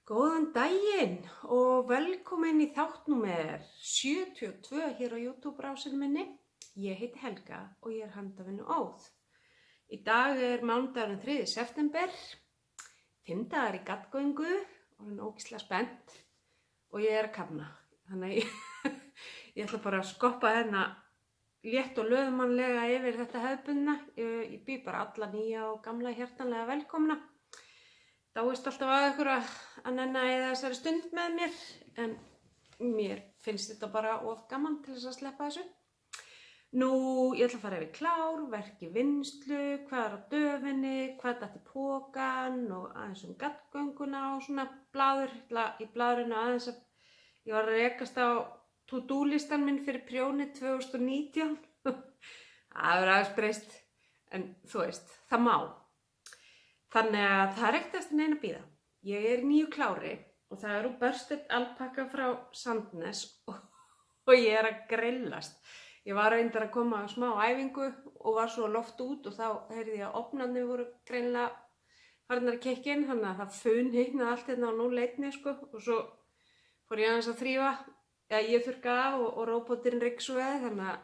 Góðan daginn og velkomin í þáttnúmer 72 hér á YouTube-rásinu minni. Ég heiti Helga og ég er handavinnu Óð. Í dag er mánudagurinn 3. september, 5 dagar í gaddgöngu og ég er ógeðslega spennt og ég er að kafna. Þannig að ég ætla bara að skoppa hérna létt og löðmannlega yfir þetta hefðbundna. Ég býð bara alla nýja og gamla hjartanlega velkomna. Dáist alltaf að ykkur að nenna eða þessari stund með mér, en mér finnst þetta bara of gaman til þess að sleppa þessu. Nú, ég ætla að fara yfir klár, verk í vinnslu, hvað er á döfinni, hvað datt í pokann og aðeins gaddgönguna og svona blaður. Í blaðurinn aðeins að ég var að rekast á to-do-listan minn fyrir prjónið 2019. Það verður aðeins breyst, en þú veist, það má. Þannig að það er ekkert eftir neina að bíða. Ég er í nýju klári og það er úr Bursted alpaka frá Sandnes og ég er að grillast. Ég var reyndar að koma á smá æfingu og var svo loft út og þá heyrði ég að ofnarnir voru greinilega farnar að kikka inn, þannig að það funhitnaði allt hérna á 0-1 og svo fór ég aðeins að þrífa, eða ég þurrka af og róbotinn ryksugaði, þannig að,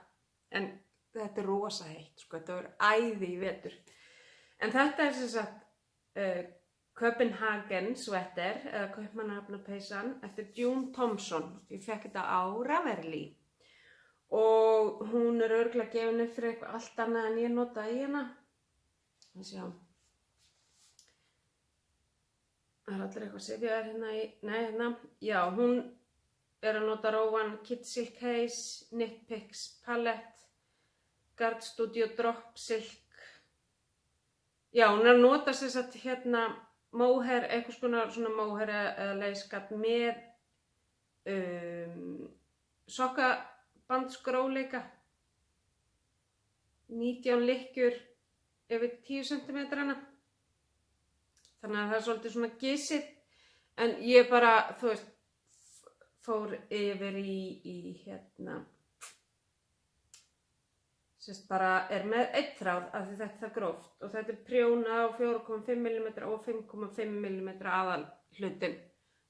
en þetta er rosa heitt, þetta verður æði í vetur. En þetta er sem sagt Copenhagen sweater eða Kaupmannahafnarpeysan eftir June Thompson. Ég fekk þetta á Ravelry og hún er örugglega gefin upp fyrir eitthvað allt annað en ég notaði í hana. Það er allir eitthvað sifjaðar hérna í, nei hérna, já, hún er að nota Rowan Kid Silk Haze, Knit Picks Palette, Guard Studio Drop Silk. Já, hún er að nota sem sagt hérna mohair, eitthvað svona mohair eða leyskatt með sokkabandsgróleika, 19 lykkjur yfir 10 cm. Þannig að það er svolítið svona gisið, en ég bara, þú veist, fór yfir í hérna, sérst bara er með einn þráð af því þetta er gróft og þetta er prjóna á 4,5 mm og 5,5 mm aðal hlutin,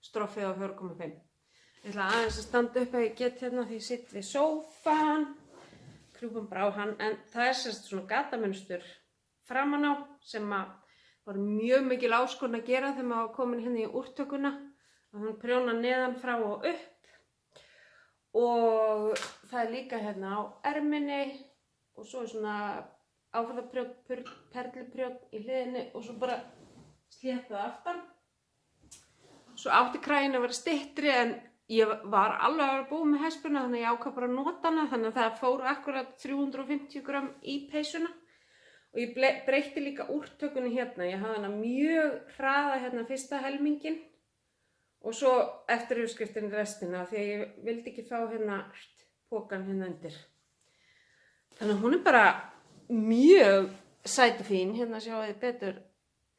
stroffið á 4,5. Ég ætla aðeins að standa upp að ég get hérna því ég sitt við sófan, krjúpum bara á hann, en það er sérst svona gatamunstur framan á sem var mjög mikil áskorun að gera þegar maður var komin hérna í úrtökuna og hún prjóna neðan frá og upp og það er líka hérna á erminni og svo er svona áferðarprjónn, perluprjónn í hliðinni og svo bara sléttað aftan. Svo átti kraginn að vera styttri en ég var alveg að vera búin með hespuna þannig að ég ákvað bara að nota hana þannig að það fór akkurat 350 gram í peysuna og ég breytti líka úrtökunni hérna. Ég hafði hana mjög hraða hérna fyrsta helmingin og svo eftir uppskriftin restina því að ég vildi ekki fá hérna pokan hérna undir. Þannig að hún er bara mjög sæt og fín, hérna sjáu þið betur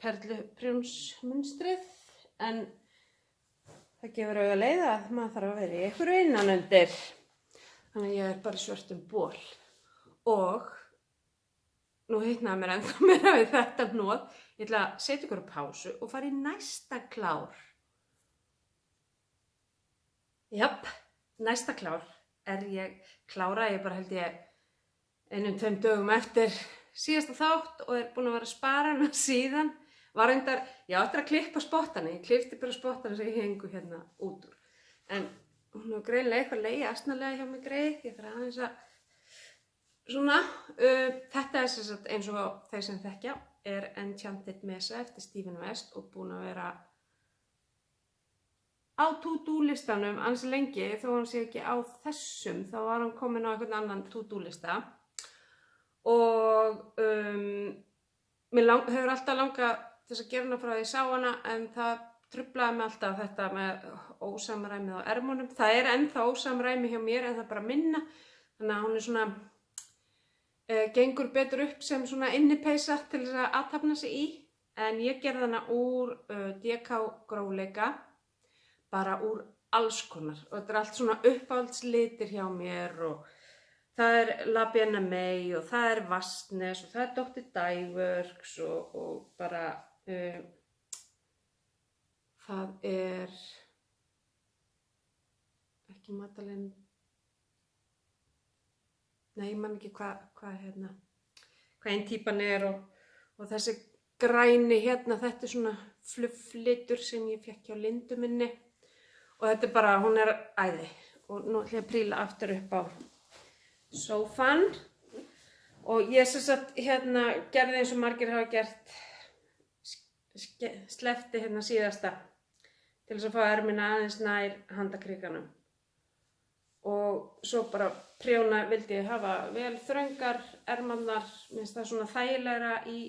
perluprjónsmunstrið, en það gefur auga leið að maður þarf að vera í einhverju innan undir. Þannig að ég er bara í svörtum ból og nú hitnaði mér ennþá meira við þetta hnoð. Ég ætla að setja ykkur á pásu og fara í næsta klár. Japp, næsta klár er ég klára, ég bara held ég 1-2 dögum eftir síðasta þátt og er búin að vera að spara hana síðan. Var reyndar, ég átti að klippa spottana, ég klippti bara spottana sem ég hengu hérna út úr. En hún er greinilega eitthvað leiði asnalega hjá mig greið, ég þarf aðeins að svona. Þetta er sem sagt eins og þeir sem þekkja, er Enchanted Mesa eftir Stephen West og búin að vera á to-do-listanum ansi lengi, þó hann sé ekki á þessum, þá var hann komin á einhvern annan to-do-lista. Og mér hefur alltaf langað til þess að gera hana frá því ég sá hana, en það truflaði mig alltaf þetta með ósamræmið á ermunum. Það er ennþá ósamræmi hjá mér en það er bara minna, þannig að hún er svona, gengur betur upp sem svona innipeysa til þess að athafna sig í. En ég gerði hana úr DK gróleika, bara úr alls konar. Og þetta er allt svona uppáhaldslitir hjá mér og það er La Bienne May og það er Vastnes og það er Dr. Dyeworks og bara það er er ekki Madeleine, nei, ég man ekki hvað einn típan er og þessi græni hérna, þetta er svona flufflitur sem ég fékk hjá Lindu minni og þetta er bara, hún er æði og nú ætla ég að príla aftur upp á sófann og ég sem sagt gerði eins og margir hafa gert, sleppti síðasta til þess að fá ermina aðeins nær handakrikanum og svo bara prjóna vildi ég hafa vel þröngar ermarnar, minnst það svona þægilegra í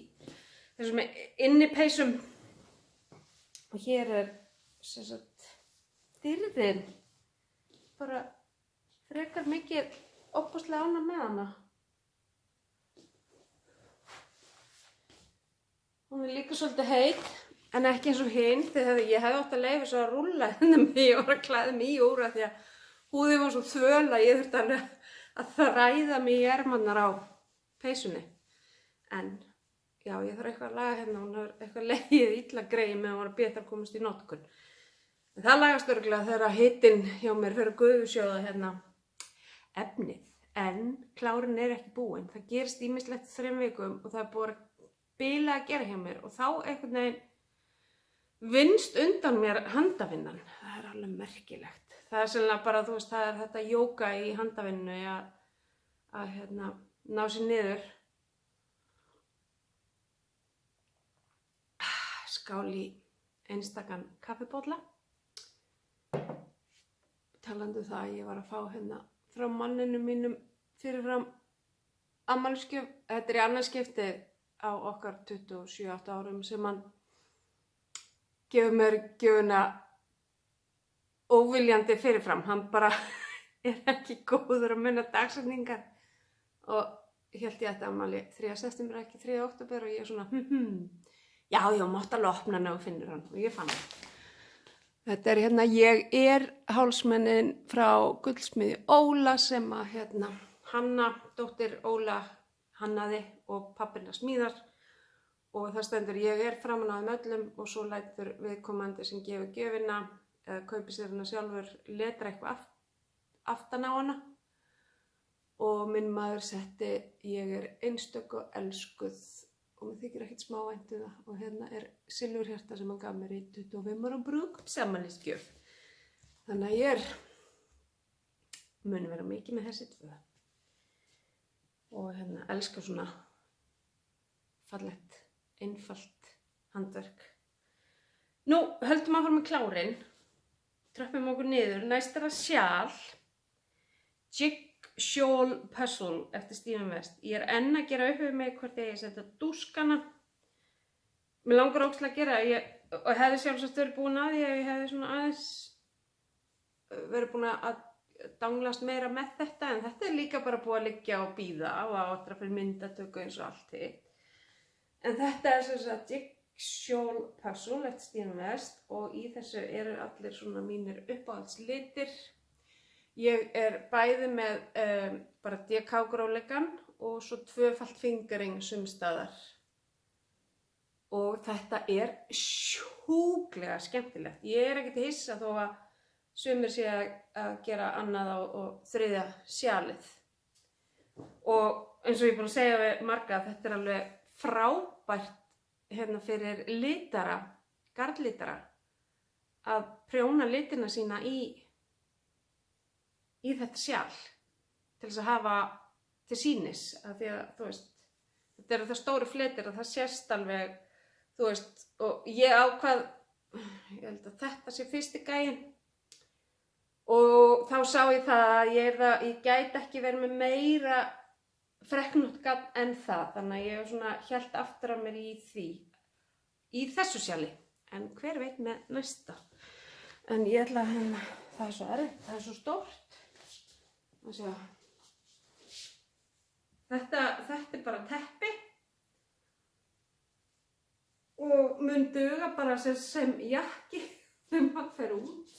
þessum innipeysum og hér er sem sagt dýrðin bara frekar mikið óbúslega ánægð með hana. Hún er líka svolítið heit, en ekki eins og hinn, þegar ég hefði átt að leyfa svo að rúlla henni mig, ég var að klæða mig í úr því að húðin var svo þvöl að ég þurfti alveg að þræða mig í ermarnar á peysunni. En já, ég þarf eitthvað að laga hérna, hún er eitthvað legið illa greið meðan hún var að bíða að komast í notkun. En það lagast örugglega þegar hitinn hjá mér fyrir að gufusjóða efnið, en klárinn er ekki búinn. Það gerist ýmislegt 3 vikum og það er búið að bila að gera hjá mér og þá einhvern veginn vinnst undan mér handavinnan. Það er alveg merkilegt. Það er sennilega bara, þú veist, það er þetta jóga í handavinnu að ná sér niður. Skál í einstakan kaffibolla. Talandi um það, ég var að fá frá manninu mínum fyrirfram afmælisgjöf. Þetta er í annað skipti á okkar 27-8 árum sem hann gefur mér gjöfuna óviljandi fyrirfram. Hann bara er ekki góður að muna dagsetningar og hélt ég þetta afmæli 3. september, ekki 3. október og ég er svona já, mátt alveg opna hann og finnur hann og ég fann hann. Þetta er ég er hálsmennin frá Gullsmiðju Óla sem að Hanna, dóttir Óla, hannaði og pappina smíðar og það stendur ég er framan á þeim öllum og svo lætur viðkomandi sem gefur gjöfina eða kaupir sér hana sjálfur letra eitthvað aftan á hana og minn maður setti ég er einstök og elskuð og mér þykir ekkert smá vænt um það og er silfurhjarta sem hann gaf mér í 25 ára brúðkaupsafmælisgjöf. Þannig að ég mun vera mikið með þessi 2 og elska svona fallegt, einfalt handverk. Nú, höldum áfram með klárinn, tröppum okkur niður, næst það sjal, Jigsaw Puzzle eftir Stephen West. Ég er enn að gera upp við mig hvort ég setja dúskana. Mér langar ógeðslega að gera, og hefði sjálfsagt verið búin að því að ég hefði svona aðeins verið búin að danglast meira með þetta, en þetta er líka bara búið að liggja og bíða og áttra fyrir myndatöku eins og allt hitt. En þetta er sem sagt Jigsaw Puzzle eftir Stephen West og í þessu eru allir svona mínir uppáhaldslitir. Ég er bæði með bara DK-gróleikann og svo 2-falt fingering sumstaðar. Og þetta er sjúklega skemmtilegt. Ég er ekkert hissa þó að sumir sé að gera annað og 3. sjalið. Og eins og ég er búin að segja við marga, þetta er alveg frábært fyrir litara, garðlitara, að prjóna litina sína í þetta sjal til þess að hafa til sýnis. Af því að, þú veist, þetta eru það stóru fletir að það sést alveg, þú veist, og ég ákvað, ég held að þetta sé fyrsti gæinn. Og þá sá ég það að ég gæti ekki verið með meira freknóttgat en það. Þannig að ég svona hélt aftur af mér í þessu sjali. En hver veit með næsta. En ég ætla að það er svo erfitt, það er svo stórt. Þetta er bara teppi. Og mun duga bara sem jakki þegar maður fer út.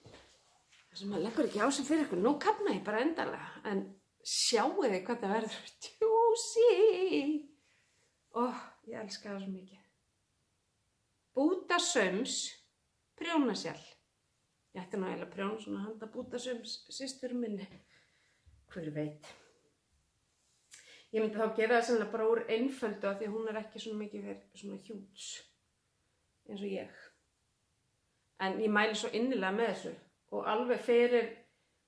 Það sem maður leggur ekki á sig fyrir ykkur, nú kafna ég bara endanlega, en sjáu þið hvað það verður juicy. Ég elska það svo mikið. Bútasaums prjónasjal. Ég ætti nú eiginlega prjón svona handa bútasum systur minni. Hver veit. Ég myndi þá gera það sennilega bara úr einföldu af því að hún er ekki svona mikið fyrir svona hjúts eins og ég. En ég mæli svo innilega með þessu og alveg fyrir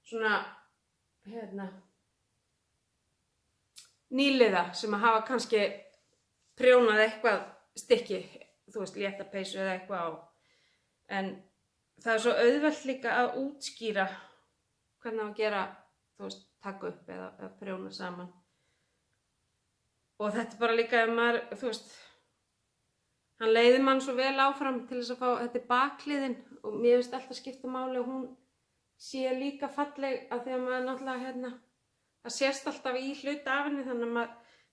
svona, nýliða sem að hafa kannski prjónað eitthvað stykki, þú veist, léttapeysu eða eitthvað á. En það er svo auðvelt líka að útskýra hvernig á að gera, þú veist, taka upp eða prjóna saman. Og þetta er bara líka ef maður, þú veist, hann leiðir mann svo vel áfram til þess að fá, þetta er bakliðin og mér finnst alltaf skipta máli og hún sé líka falleg af því að maður náttúrulega, það sést alltaf í hluta af henni þannig að mér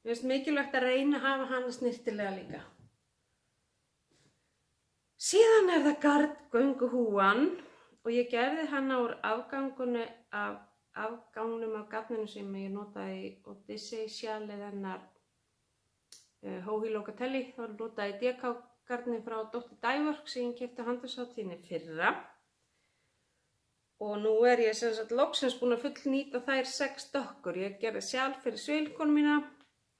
finnst mikilvægt að reyna að hafa hana snyrtilega líka. Síðan er það gardgönguhúan og ég gerði hana úr afgangnum af garninu sem ég notaði í Odyssey sjalið hennar Hóhi Locatelli. Þá notaði ég DK-garnið frá Dr. Dyeworks sem ég keypti á handverkshátíðinni fyrra. Og nú er ég sem sagt loksins búin að fullnýta þær 6 dokkur. Ég gerði sjálf fyrir sveinkonu mína,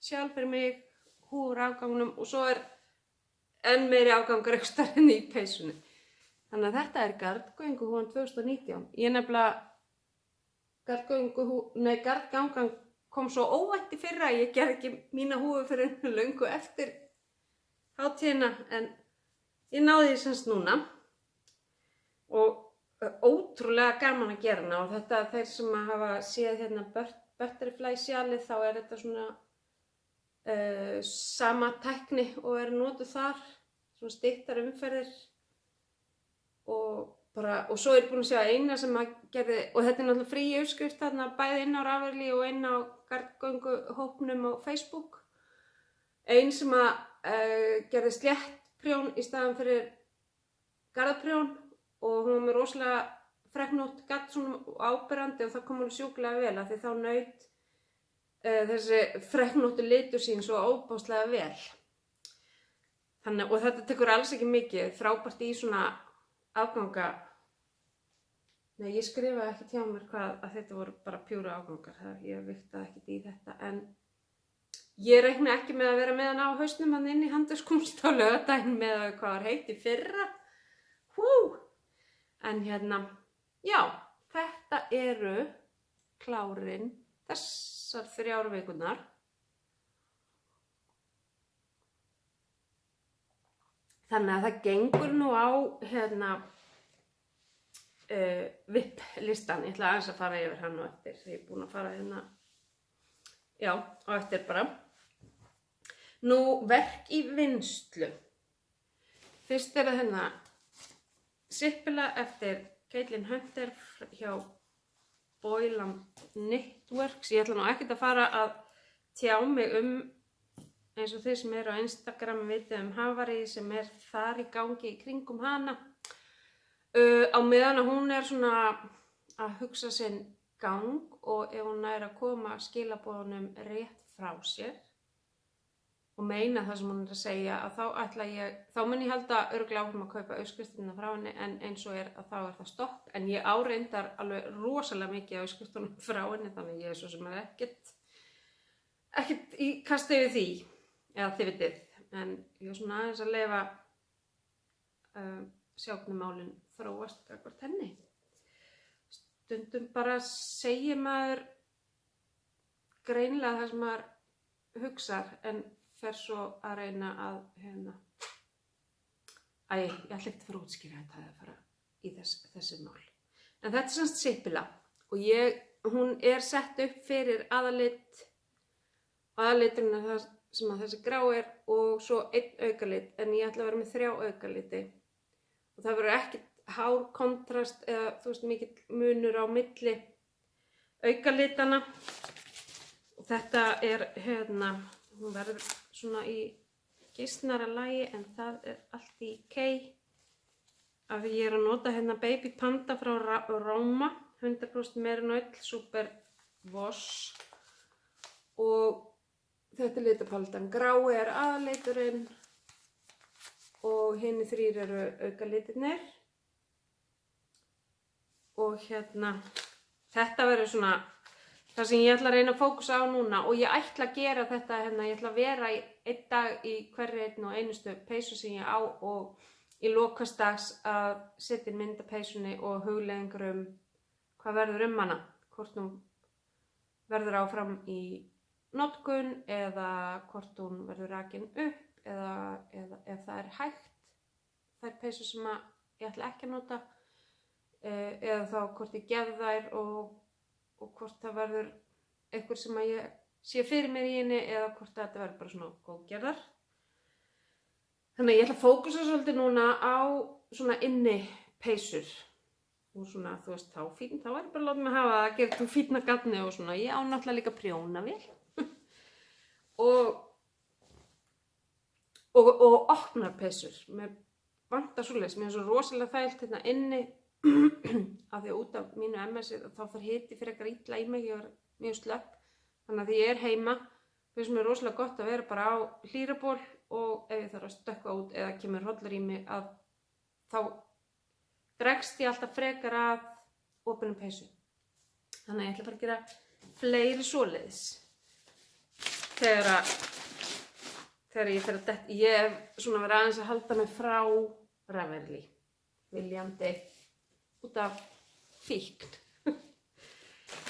sjálf fyrir mig, húfur afgangnum og svo er enn meiri afgangur einhvers staðar inni í peysunni. Þannig að þetta er gardgönguhúan 2019. Ég nefnilega, gardgangan kom svo óvænt í fyrra. Ég gerði ekki mína húfu fyrir löngu eftir hátíðina en ég náði því semst núna. Og ótrúlega gaman að gera hana og þetta þeir sem hafa séð hérna Butterfly sjalið þá er þetta svona sama tækni og er notuð þar, svona styttar umferðir og svo er ég búin að sjá eina sem að gerði, og þetta er náttúrulega frí uppskrift þarna bæði inn á Ravelry og inn á gardgönguhópnum á Facebook. Ein sem að gerði sléttprjón í staðan fyrir garðprjón og hún var með rosalega fregnótt gatt svona áberandi og það kom alveg sjúklega vel af því þá naut þessi fregnóttu litur sín svo óbáslega vel. Þannig, og þetta tekur alls ekki mikið, frábært í svona afganga. Nei, ég skrifaði ekki hjá mér hvað að þetta voru bara pjúra afgangar, ég vigtaði ekkert í þetta en ég reikna ekki með að vera með hann á hausnum hann inn í handverkskunst á laugardaginn með að hvað var heitt í fyrra. En já, þetta eru klárin þessar 3 vikurnar. Þannig að það gengur nú á VIP-listan. Ég ætla aðeins að fara yfir hann á eftir. Ég er búin að fara á eftir bara. Nú, verk í vinnslu. Fyrst er það Sippila eftir Caitlin Hunter hjá Boylan Knitworks. Ég ætla nú ekkert að fara að tjá mig eins og þeir sem eru á Instagram vitið Havarið sem er þar í gangi í kringum hana. Á meðan að hún er svona að hugsa sinn gang og ef hún er að koma skilaboðunum rétt frá sér og meina það sem hún er að segja að þá mun ég halda örugglega áfram að kaupa uppskriftina frá henni en eins og er að þá er það stopp en ég áreindar alveg rosalega mikið á uppskriftunum frá henni þannig ég er svo sem er ekkert í kasti við því eða þið vitið en ég er svona aðeins að leyfa sjá hvernig málin þróast gagnvart henni. Stundum bara segir maður greinilega það sem maður hugsar en fer svo að reyna að ég ætla ekkert að fara að útskýra þetta að fara í þessi mál. En þetta er semst Sippila og hún er sett upp fyrir aðaliturinn er það sem að þessi grá er og svo 1 aukalit en ég ætla að vera með 3 aukaliti og það verður ekkert hár kontrast eða þú veist mikill munur á milli aukalitana og þetta er hún verður svona í gísnara lagi en það er allt í kei af því ég er að nota Baby Panda frá Roma 100% Merinoil Super Wash og þetta er litapaldan grái er aðaliturinn og hinni 3 eru aukalitirnir og þetta verður svona það sem ég ætla að reyna að fókusa á núna og ég ætla að gera þetta ég ætla að vera í einn dag í hverri einn og einustu peysu sem ég á og í lok hvers dags að setja inn mynd af peysunni og hugleiðingar hvað verður hana, hvort hún verður áfram í notkun eða hvort hún verður rakin upp eða ef það hægt, þær peysur sem ég ætla ekki að nota eða þá hvort ég gef þær og hvort það verður eitthvað sem að ég sé fyrir mér í henni eða hvort þetta verður bara svona góðgerðar. Þannig að ég ætla að fókusa svolítið núna á svona inni peysur og svona þú veist þá er bara láta mig hafa að gera þú fínna gatni og svona ég á náttúrulega líka prjónavél og opnar peysur. Mér vantar svoleiðis, mér svo rosalega þægilt inni af því að út af mínu MS-i þá þarf hiti frekar illa í mig, ég var mjög slöpp. Þannig að því ég heima, finnst mér rosalega gott að vera bara á hlýraból og ef ég þarf að stökkva út eða kemur hrollur í mig að þá dregst ég alltaf frekar að opinum peysu. Þannig að ég ætla bara að gera fleiri svoleiðis. Þegar ég fer að detta, ég hef svona verið aðeins að halda mig frá Ravelli, viljandi út af fíkn.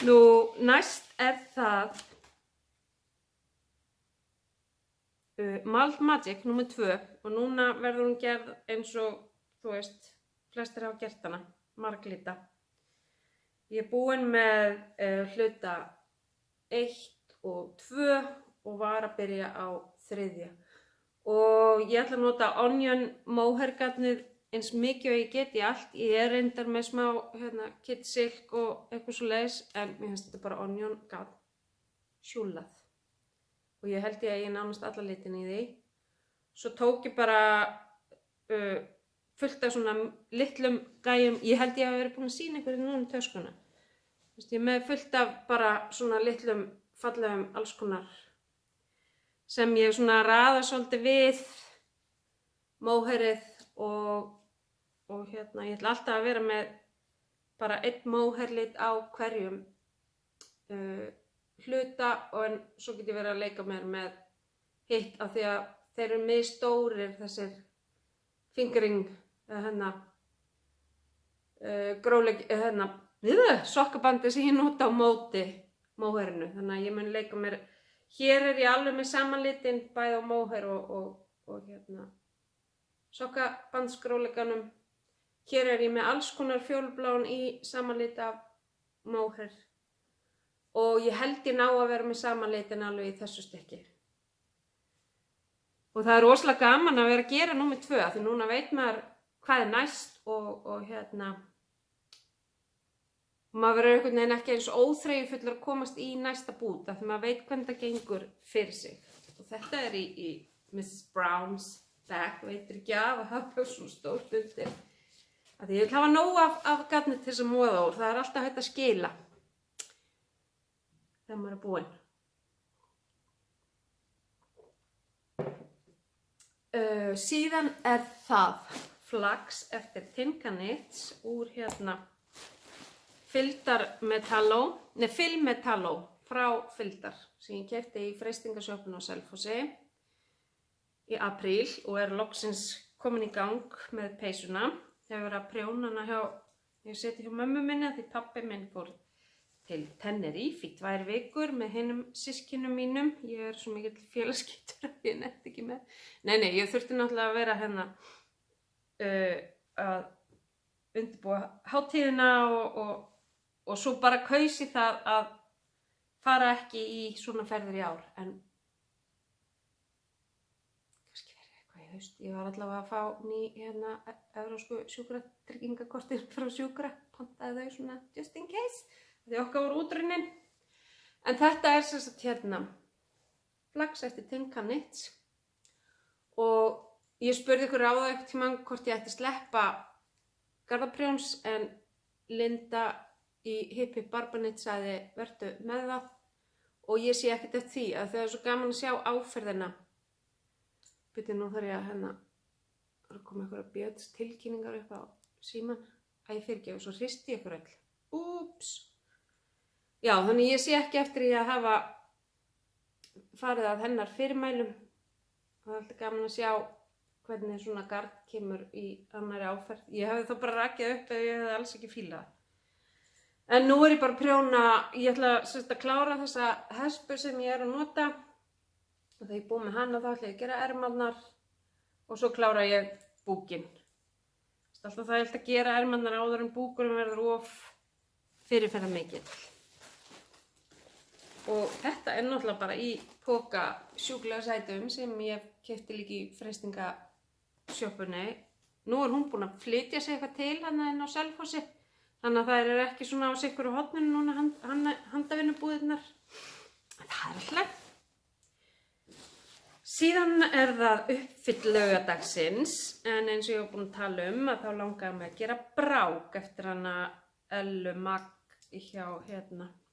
Nú, næst það Malt Magic nr. 2 og núna verður hún gerð eins og, þú veist, flestir hafa gert hana, marglita. Ég er búin með hluta 1 og 2 og var að byrja á 3. Og ég ætla að nota Onion Mohair garnið eins mikið og ég get í allt. Ég er reyndar með smá Kid Silk og eitthvað svoleiðis en mér finnst þetta bara Onion garn sjúllað. Og ég held ég nánast alla litin í því. Svo tók ég bara fullt af svona litlum gæjum. Ég held ég hafi verið búin að sýna ykkur núna í töskuna. Ég er með fullt af bara svona litlum fallegum alls konar sem ég svona raða svolítið við móhairið og ég ætla alltaf að vera með bara einn móhairlit á hverjum hluta en svo get ég verið að leika mér með hitt af því að þeir eru misstórir þessir fingering sokkabandi sem ég nota á móti móhairinu, þannig að ég mun leika mér. Hér er ég alveg með samanlitin bæði á móhair og sokkabandsgróleganum. Hér er ég með alls konar fjólubláan í samanlit af móhair og ég held ég ná að vera með samanlitin alveg í þessu stykki. Og það er rosalega gaman að vera að gera númer 2 því núna veit maður hvað er næst og maður verður einhvern veginn ekki eins óþreyjufullur að komast í næsta bút af því maður veit hvernig það gengur fyrir sig. Og þetta er í Mrs. Brown's bag, veitir ekki af að hafa svona stórt undir. Af því ég vil hafa nóg af garni til þess að móða úr, það er alltaf hægt að skila þegar maður er búinn. Síðan er það flax eftir Tinka Knits úr Film Metallo frá Fildar sem ég keypti í freistingasjoppinu á Selfossi í apríl og er loksins komin í gang með peysuna. Ég hef verið að prjóna hana ég seti hjá mömmu minni því pabbi minn fór til Tenerife í 2 vikur með hinum systkinum mínum. Ég er svo mikill félagsskítur að ég nefndi ekki með. Nei, ég þurfti náttúrulega að vera að undirbúa hátíðina og svo bara kaus ég það að fara ekki í svona ferðir í ár, en kannski verið eitthvað í haust. Ég var allavega að fá ný evrópsku sjúkratryggingakortin frá Sjúkra, pantaði þau svona just in case, því okkar voru útrunnin. En þetta er sem sagt flax eftir Tinka Knits og ég spurði ykkur á það eitthvað tímann hvort ég ætti að sleppa Garðaprjóns en Linda í Hip Hip Barber Knit sagði vertu með það og ég sé ekkert eftir því að það er svo gaman að sjá áferðina. Byrju nú þarf ég að koma einhverja bjöds tilkynningar upp á síman. fyrirgeðu, svo hristi ég ykkur öll. Úps. Já, þannig ég sé ekki eftir því að hafa farið að hennar fyrirmælum. Það er alltaf gaman að sjá hvernig svona gard kemur í annarri áferð. Ég hefði þá bara rakið upp ef ég hefði alls ekki fílað. En nú er ég bara að prjóna, ég ætla að klára þessa hespu sem ég er að nota. Og þegar ég búið með hana þá ætla ég að gera ermarnar og svo klára ég búkinn. Alltaf það er að gera ermarnar áður en búkurinn verður of fyrirferðarmikill. Og þetta er náttúrulega bara í poka sjúklega sætum sem ég keypti líka í freistingasjoppunni. Nú er hún búin að flytja sig eitthvað til hana inn á Selfossi. Þannig að það er ekki svona á sikuru horninu núna handavinnubúðirnar. Það er alltaf. Síðan er það uppfyll laugadagsins, en eins og ég var búin að tala að þá langaði mig að gera brák eftir hana Ellu Magg hjá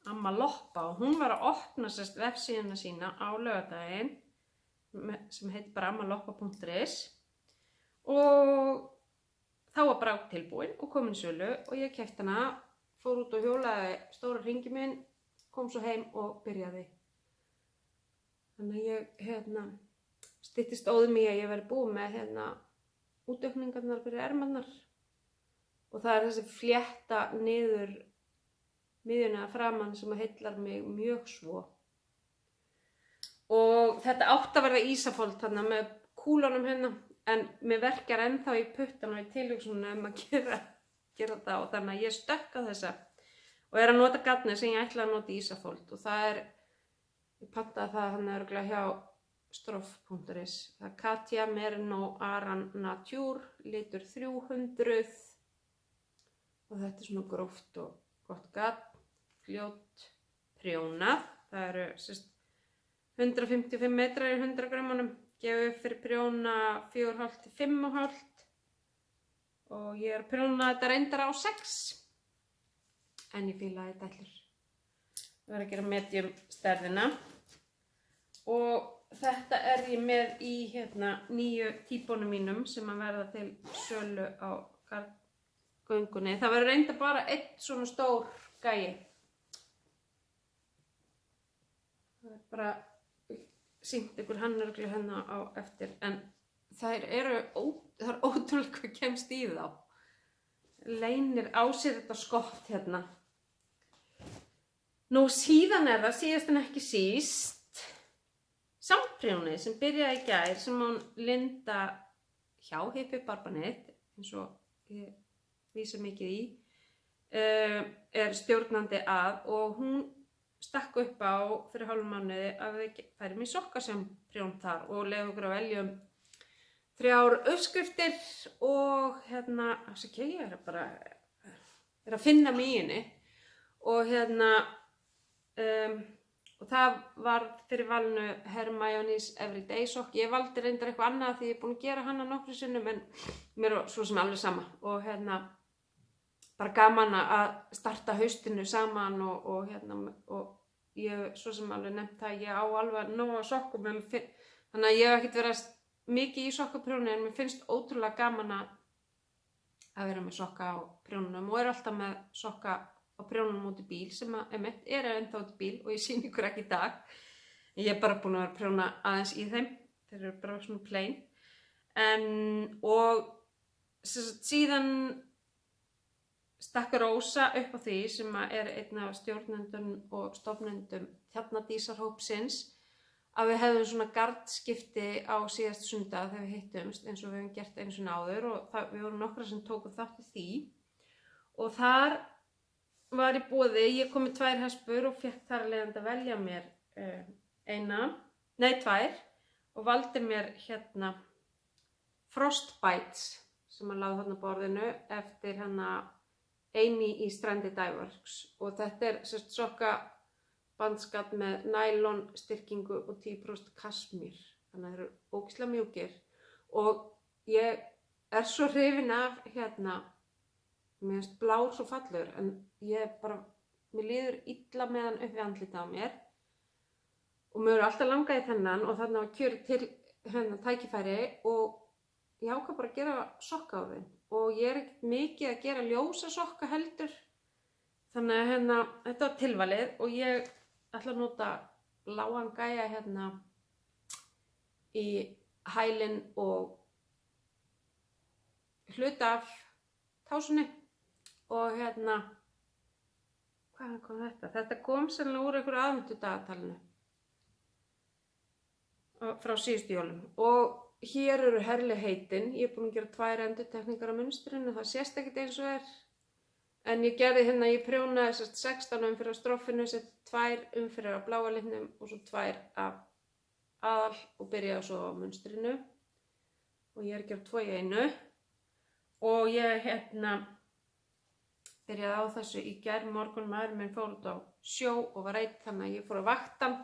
Amma Loppa og hún var að opna vefsíðuna sína á laugardaginn sem heitir bara ammaloppa.is og þá var brák tilbúin og komin í sölu og ég keypti hana, fór út og hjólaði stóra hringi minn, kom svo heim og byrjaði. Þannig að ég styttist óðum í að ég væri búin með útaukningarnar fyrir ermarnar og það er þessi flétta niður miðjuna að framan sem heillar mig mjög svo. Og þetta átti að verða Ísafold þarna með kúlunum en mér verkjar ennþá í puttan og í tilhugsunum að gera það og þannig að ég stökk á þessa og er að nota gatni sem ég ætla að nota Ísafold og það er, ég pantaði það hann örugglega hjá stroff.is. Það er Katja Merino Aran Nature, litur 300 og þetta er svona gróft og gott gat. Fljótt prjónað, það eru 155 metrar í 100 grammunum, gefið upp fyrir prjóna 4,5 til 5,5 og ég er að prjóna þetta reyndar á 6 en ég fílaði dællur. Ég var að gera medium stærðina og þetta er ég með í nýju típunum mínum sem að verða til sölu á göngunni. Það verður reyndar bara einn svona stór gæi. Það er bara sýnt ykkur hann örugglega á eftir en það er ótrúlega hvað kemst í þá. Leynir á sér þetta skott Nú síðan er það síðast en ekki síst samprjónið sem byrjaði í gær sem hún Linda hjá Hippi Barbanit eins og ég vísa mikið í er stjórnandi að og hún stakk upp á fyrir hálfum mánuði að við færum í sokkasamprjón þar og leyfum okkur að velja 3 uppskriftir og ég er að finna mig í henni og og það var fyrir valinu Hermione's Everyday sokk. Ég valdi reyndar eitthvað annað því ég er búin að gera hana nokkrum sinnum en mér er svo sem alveg sama og bara gaman að starta haustinu saman og ég svo sem alveg nefnt að ég á alveg nóg af sokkum þannig að ég hef ekkert verið mikið í sokkaprjóni en mér finnst ótrúlega gaman að vera með sokka á prjónunum og er alltaf með sokka á prjónunum út í bíl sem er ennþá út í bíl og ég sýni ykkur ekki í dag. Ég er bara búin að vera að prjóna aðeins í þeim, þeir eru bara svona plain og síðan stakk Rósa upp á því sem er einn af stjórnendum og stofnendum Tjarnadísarhópsins að við hefðum svona gardskipti á síðasta sunnudag þegar við hittumst eins og við hefum gert einu sinni áður og við vorum nokkra sem tóku þátt í því og þar var í boði, ég kom með 2 hespur og fékk þar að leiðandi að velja mér 2 og valdi mér Frostbites sem að láði þarna á borðinu eftir Eini í Stranded Dyeworks og þetta er sokkabandskap með nælon styrkingu og 10% kasmír þannig að þeir eru ógeðslega mjúkir og ég er svo hrifin af mér finnst blár svo fallegur en mér líður illa með hann upp við andlitið á mér og mér er alltaf langað í þennan og þarna var kjörið til tækifæri og ég ákvað bara að gera sokka á þeim og ég ekkert mikið að gera ljósa sokka heldur. Þannig að þetta var tilvalið og ég ætla að nota bláan gæja í hælinn og hluta af tásunni og hvaðan kom þetta? Þetta kom sennilega úr einhverju aðventudagatalinu frá síðustu jólum og hér eru herli heitin. Ég er búin að gera 2 endurtekningar á munstrinu, það sést ekkert eins og en ég gerði ég prjónaði 16 umfyrir á stroffinu, setti 2 umfyrir á bláa litnum og svo 2 af aðal og byrjaði svo á munstrinu og ég er að gera 2 í einu og ég byrjaði á þessu í gærmorgun. Maðurinn minn fór út á sjó og var einn, þannig að ég fór að vakta hann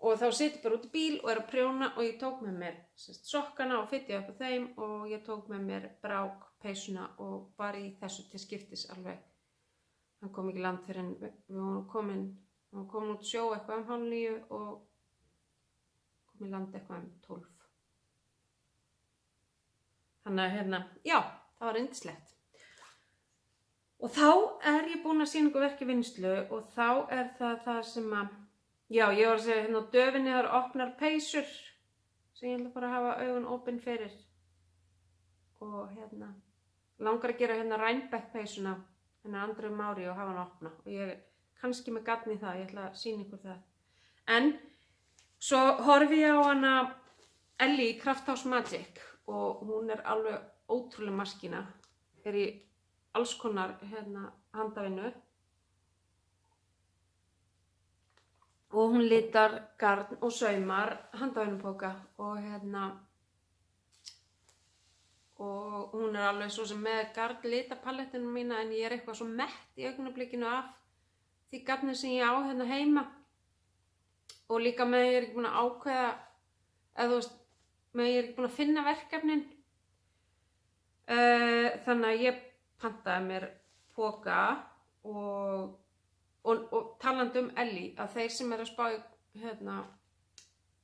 og þá sit ég bara út í bíl og er að prjóna og ég tók með mér sokkana og fytti upp á þeim og ég tók með mér brák peysuna og var í þessu til skiptis alveg. Hann kom ekki í land fyrir en við vorum komin út sjó eitthvað 8:30 og kom í land eitthvað 12. Þannig að já, það var yndislegt. Og þá er ég búin að sýna ykkur verk í vinnslu og þá er það sem að, já, ég var að segja á döfinni þar opnar peysur sem ég ætla bara að hafa augun opin fyrir og langar að gera Rænbekk peysuna Andreu Mári og hafa hann opna og ég kannski með gatni það, ég ætla að sýna ykkur það. En svo horfi ég á hana Ellie í Craft Magic og hún er alveg ótrúlega maskína, er í alls konar handavinnu og hún litar garn og saumar handavinnupoka og og hún er alveg svo sem með garn litapalettinu mína en ég er eitthvað svo mett í augnablikinu af því garni sem ég á heima og líka með ég er ekki búin að ákveða eða þú veist, með ég er ekki búin að finna verkefnin þannig að ég pantaði mér poka og talandi Ellie að þeir sem eru að spá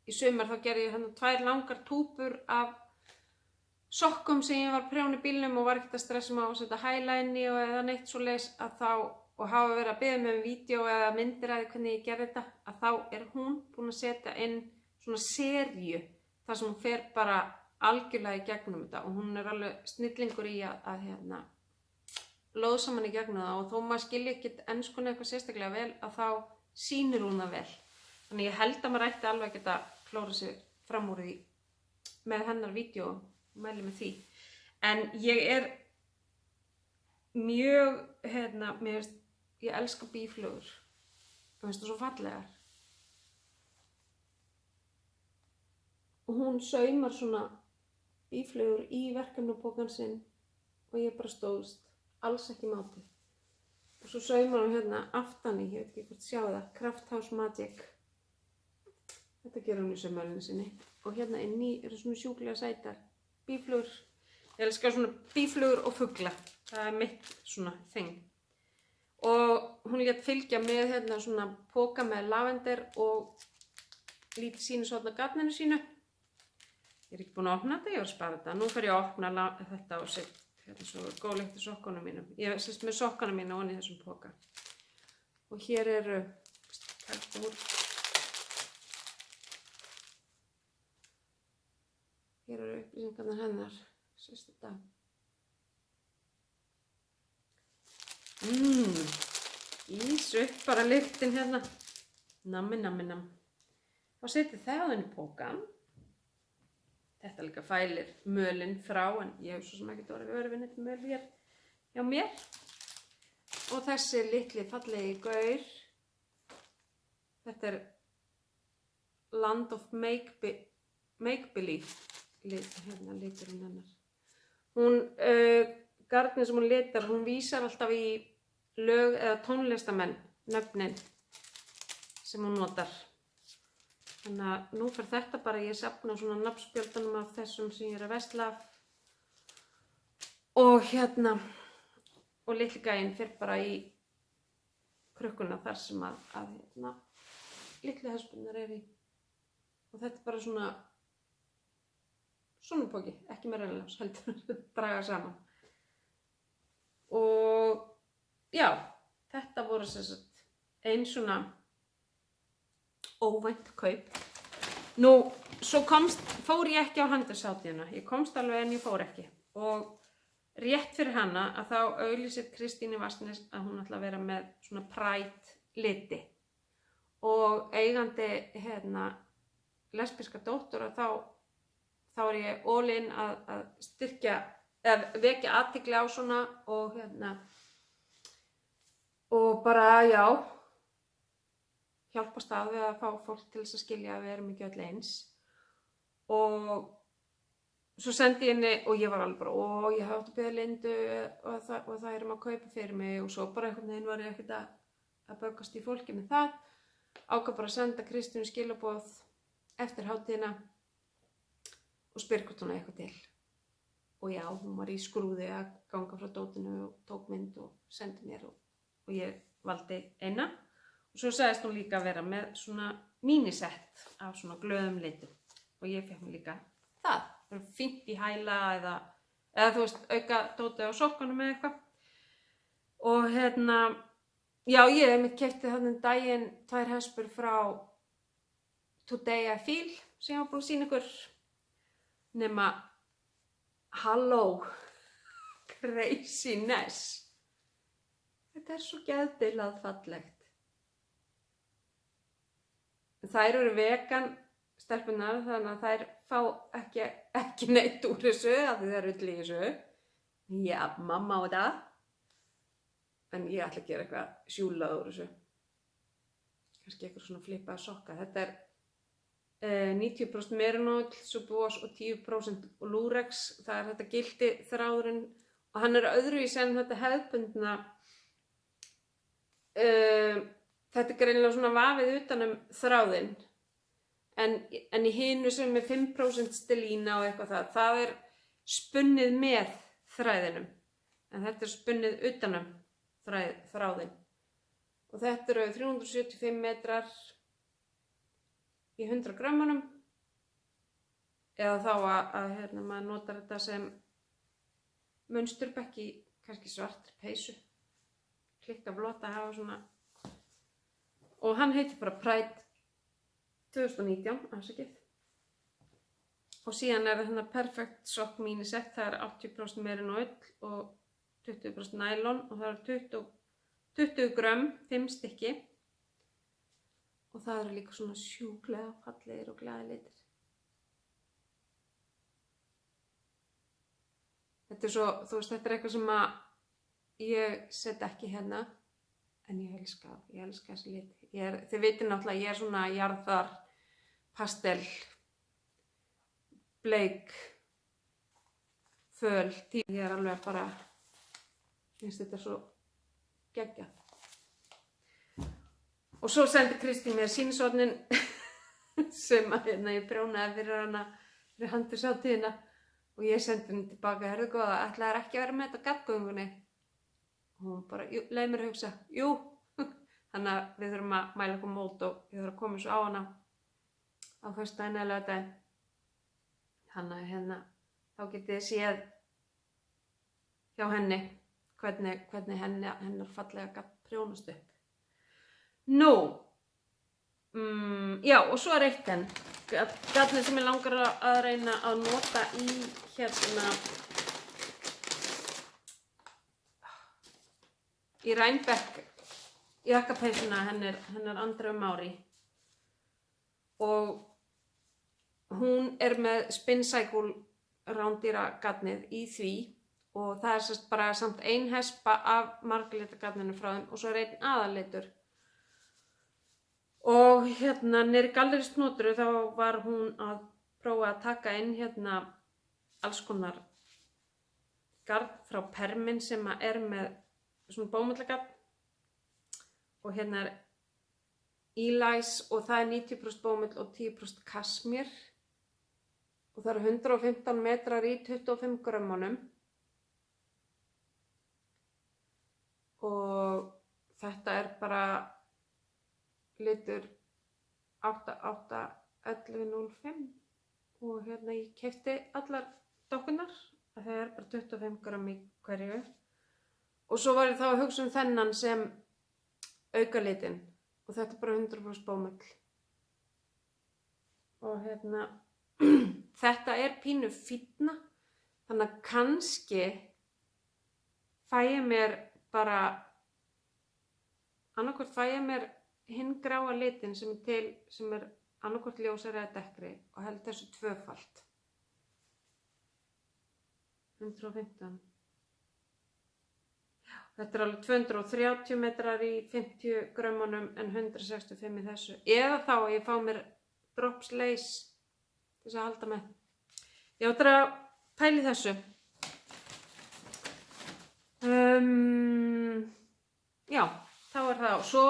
í sumar þá gerði ég 2 langar túpur af sokkum sem ég var að prjóna í bílnum og var ekkert að stressa mig á að setja hæla inn í eða neitt svoleiðis að þá og hafa verið að biðja mig vídeo eða myndir að hvernig ég gerði þetta að þá er hún búin að setja inn svona seríu þar sem hún fer bara algjörlega í gegnum þetta og hún er alveg snillingur í að lóð saman í gegnum það og þó maður skilji ekkert enskuna eitthvað sérstaklega vel að þá sýnir hún það vel. Þannig ég held að maður ætti alveg að geta klóra sig fram úr því með hennar vídeo og mæli með því. En ég er mjög, ég elska býflugur. Mér finnst það svo fallegar. Og hún saumar svona býflugur í verkefnapokann sinn og ég bara stóðst. Alls ekki máti. Og svo saumar hún aftan í, ég veit ekki hvort sjá það, Craft Magic. Þetta gerur hún í saumölinu sinni. Og inni eru svona sjúklega sætar býflugur. Ég elskar svona býflugur og fugla. Það er mitt svona þing. Og hún lét fylgja með svona poka með lavender og lítið sýnishorn á gatninu sínu. Ég er ekki búin að opna þetta, ég var að spara þetta. Nú fer ég að opna þetta og setja svo góðlegt í sokkunum mínum. Ég sést með sokkana mína onni í þessum poka. Og hér eru upplýsingarnar hennar. Sést þetta. Ís upp bara lyktin Nammi. Þá setjum það inn í pokan. Þetta líka fælir mölin frá en ég hef svo sem ekki orðið örvinni til möl hér hjá mér. Og þessi litli fallegi gaur. Þetta er Land of Make-Believe. Litur hún hennar. Hún, garnið sem hún litar, hún vísar alltaf í lög eða tónlistamenn, nöfnin sem hún notar. Þannig að nú fer þetta bara, ég safna svona nafnspjöldunum af þessum sem ég er að versla af. Og og litli gæinn fer bara í krukkuna þar sem að litli hespunar er í. Og þetta er bara svona svona póki, ekki með rennilás, heldur draga saman. Og já, þetta voru sem sagt ein svona óvænt kaup. Nú, svo fór ég ekki á handverkshátíðina, ég komst alveg en ég fór ekki. Og rétt fyrir hana að þá auglýsir Kristín í Vatnsnes að hún ætla að vera með svona Pride liti. Og eigandi lesbíska dóttur og þá er ég all in að styrkja, eða vekja athygli á svona og bara, já, hjálpast að við að fá fólk til þess að skilja að við erum ekki öll eins. Og svo sendi ég henni og ég var alveg bara, ég hafði átt að biðja Lindu og það að kaupa fyrir mig og svo bara einhvern veginn var ég ekkert að böggast í fólki með það. Ákvað bara að senda Kristínu skilaboð eftir hátíðina og spyr hvort hún eitthvað til. Og já, hún var í skrúði að ganga frá dótinu og tók mynd og sendi mér og ég valdi eina. Og svo sagðist hún líka að vera með svona mínisett af svona glöðum litum og ég fekk mér líka það. Það er fínt í hæla eða þú veist, auka dótið á sokkunum eða eitthvað. Og já, ég hef mitt keypti þannig daginn 2 hespur frá Today I Feel sem ég var búin að sýna ykkur. Nema, halló, craziness. Þetta er svo geðbilað fallegt. Þær eru vegan stelpunar þannig að þær fá ekki neitt úr þessu af því þær eru í þessu. Já, mamma á þetta. En ég ætla að gera eitthvað sjúlað úr þessu. Kannski eitthvað svona flippaða sokka. Þetta er 90% merinóll, subvós og 10% lúrex. Það er þetta gildi þráðurinn og hann er öðruvísi en þetta hefðbundna. Þetta er greinilega svona vafið utanum þráðinn. En í hinu sem er 5% stelína og eitthvað það er spunnið með þræðinum. En þetta er spunnið utanum þráðinn. Og þetta eru 375 metrar í 100 grammunum. Eða þá að maður notar þetta sem munsturbekk í kannski svart peysu. Klikka flott að hafa svona. Og hann heitir bara Pride 2019, afsakið. Og síðan er það Perfect Sock Minisett, það er 80% merinóll og 20% nælon og það eru 20 grömm, 5 stykki. Og það eru líka svona sjúklega fallegir og glaðir litir. Þetta er svo, þú veist, þetta er eitthvað sem að ég set ekki hérna. En ég elska þessi liti. Þið vitið náttúrulega, ég er svona jarðar, pastel, bleik, föl. Ég er alveg bara, finnst þetta svo geggjað. Og svo sendi Kristín mér sýnishornin sem að ég prjónaði fyrir handverkshátíðina og ég sendi henni tilbaka, heyrðu góða, ætlaðir ekki að vera með þetta gaddgöngunni? Og hún bara, leið mér að hugsa, jú, þannig að við þurfum að mæla okkur mót og ég þurfum að koma svo á hana á föstudaginn eða laugardaginn. Þannig að þá getið þið séð hjá henni hvernig hennar fallega gadd prjónast upp. Nú, já, og svo er eitt gaddinn sem ég langar að reyna að nota í Reinbeck jakkapeysuna hennar Andreu Mári og hún er með Spin Cycle rándýra gaddnið í því og það er sérst bara samt ein hespa af marglita gaddinu frá þeim og svo er einn aðallitur. Og nýri Gallerí Snotru þá var hún að prófa að taka inn alls konar garð frá Permin sem er með svona bómullagadd og er Eli's og það er 90% bómull og 10% kasmír og það eru 115 metrar í 25 grömmunum og þetta er bara litur 881105 og hérna ég keypti allar dokkurnar, það er bara 25 gram í hverju. Og svo var ég þá að hugsa þennan sem aukalitinn og þetta er bara 100% bómull. Og hérna, þetta er pínu fínna, þannig að kannski fæ ég mér bara, annarkvort fæ ég mér hinn gráa litinn sem er til, sem er annarkvort ljósari eða dekkri og held þessu tvöfalt. 115. Þetta er alveg 230 metrar í 50 grömmunum en 165 í þessu. Eða þá að ég fá mér drops lace til þess að halda með. Ég áttur að pæli þessu. Já, þá er það. Svo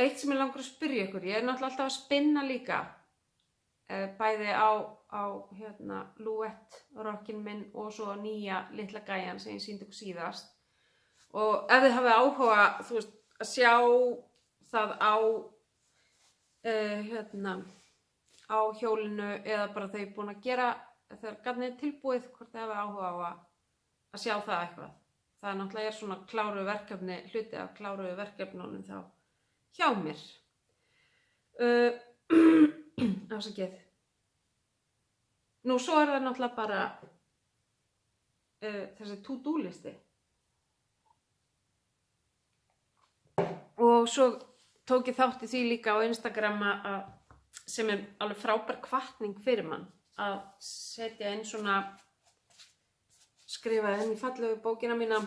eitt sem ég langar að spyrja ykkur. Ég er náttúrulega alltaf að spinna líka. Bæði á hérna Louette rockinn minn og svo nýja litla gæjan sem ég sýndi ykkur síðast. Og ef þið hafið áhuga, þú veist, að sjá það á, á hjólinu eða bara þau búin að gera, þegar garnið er tilbúið, hvort þið hafið áhuga á að sjá það eitthvað. Það náttúrulega er svona kláruðu verkefni, hluti af kláruðu verkefnunum þá hjá mér. Afsakið. Nú, svo er það náttúrulega bara þessi to-do listi. Og svo tók ég þátt í því líka á Instagram sem er alveg frábær hvatning fyrir mann að setja inn svona, skrifa inn í fallegu bókina mína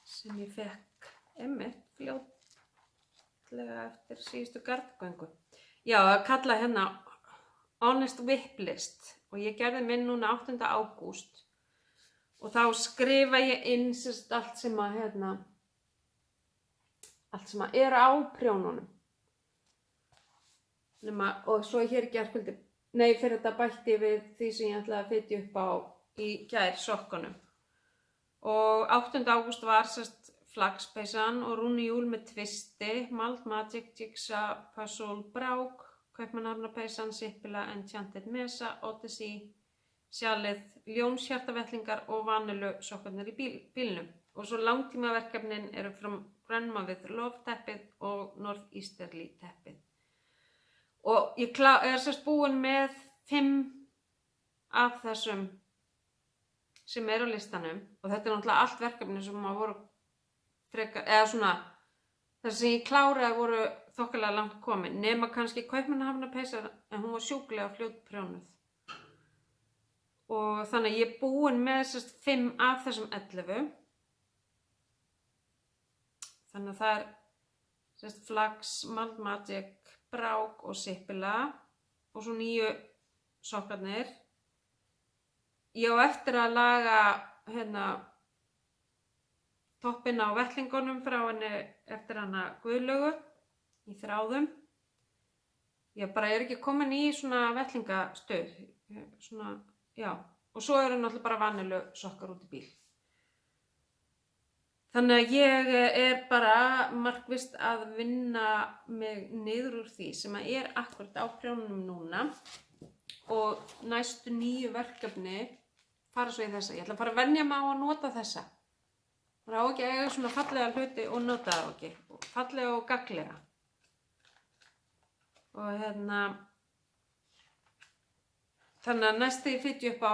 sem ég fekk einmitt fljótlega eftir síðustu garðgöngu. Já, að kalla hérna Honest Whip List og ég gerði minn núna 8. ágúst. Og þá skrifa ég inn allt sem að, allt sem að er á prjónunum. Og svo hér í gærkvöldi, fyrir þetta bætti við því sem ég ætlaði að fitja upp á í gær sokkunum. Og 8. ágúst var flagspeysan og rúnijúl með tvisti, Malt Magic, Jigsaw, Puzzle, Brák, Kaupmannahafnarpeysan, Sippila, Enchanted Mesa, Odyssey, Sjalið, ljónshjartavettlingar og vanilu sokkarnir í bílnum. Og svo langtímaverkefnin eru frá Grandma with Love teppið og Northeasterly teppið. Og ég er búin með 5 af þessum sem eru á listanum. Og þetta er náttúrulega allt verkefni sem voru frekar, eða svona, þess sem ég kláraði voru þokkalega langt komin. Nema kannski Kaupmannahafnarpeysa en hún var sjúklega fljót prjónuð. Og þannig að ég er búin með 5 af þessum 11. Þannig að það er Flags, Malt Magic, Brák og Sippila og svo 9 sokkarnir. Ég á eftir að laga toppinn á vettlingunum frá henni eftir hana Guðlaugu í þráðum. Ég bara er ekki komin í svona vettlingastöð. Já, og svo eru náttúrulega bara vanilu sokkar út í bíl. Þannig að ég er bara markvisst að vinna mig niður úr því sem að er akkurat á prjónunum núna og næstu 9 verkefni fara svo í þessa. Ég ætla að fara að venja mig á að nota þessa. Það á ekki að eiga svona fallega hluti og nota það ekki. Fallega og gagnlega. Og þannig að næstu ég fitja upp á,